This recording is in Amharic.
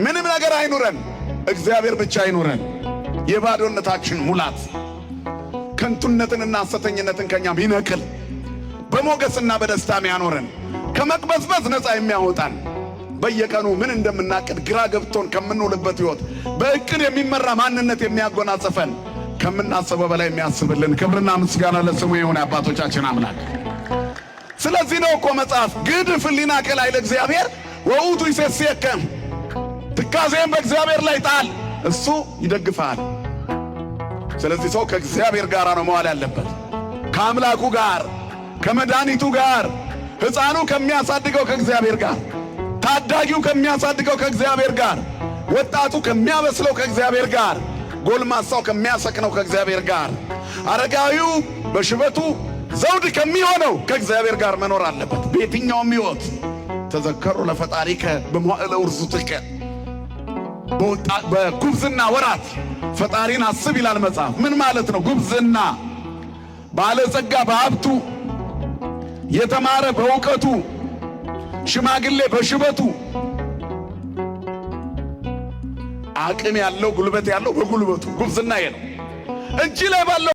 ምንም ነገር አይኑረን፣ እግዚአብሔር ብቻ አይኑረን። የባዶነታችን ሙላት ከንቱነትንና ሐሰተኝነትን ከኛም ይነቅል፣ በሞገስና በደስታ ያኖረን፣ ከመቅበዝበዝ ነፃ የሚያወጣን፣ በየቀኑ ምን እንደምናቅድ ግራ ገብቶን ከምንውልበት ሕይወት በእቅድ የሚመራ ማንነት የሚያጎናጽፈን፣ ከምናስበው በላይ የሚያስብልን ክብርና ምስጋና ለስሙ ይሁን አባቶቻችን አምላክ። ስለዚህ ነው እኮ መጽሐፍ ግድፍ ሕሊናከ ላዕለ እግዚአብሔር ወውእቱ ይሴስየከ፣ ትካዜን በእግዚአብሔር ላይ ጣል፣ እሱ ይደግፋል። ስለዚህ ሰው ከእግዚአብሔር ጋር ነው መዋል ያለበት፣ ከአምላኩ ጋር፣ ከመድኃኒቱ ጋር፣ ሕፃኑ ከሚያሳድገው ከእግዚአብሔር ጋር፣ ታዳጊው ከሚያሳድገው ከእግዚአብሔር ጋር፣ ወጣቱ ከሚያበስለው ከእግዚአብሔር ጋር፣ ጎልማሳው ከሚያሰክነው ከእግዚአብሔር ጋር፣ አረጋዊው በሽበቱ ዘውድ ከሚሆነው ከእግዚአብሔር ጋር መኖር አለበት። በየትኛውም ሕይወት ተዘከሩ ለፈጣሪከ በመዋዕለ ውርዙትከ፣ በጉብዝና ወራት ፈጣሪን አስብ ይላል መጽሐፍ። ምን ማለት ነው ጉብዝና? ባለጸጋ በሀብቱ፣ የተማረ በእውቀቱ፣ ሽማግሌ በሽበቱ፣ አቅም ያለው ጉልበት ያለው በጉልበቱ ጉብዝና ነው። እጅ ላይ ባለው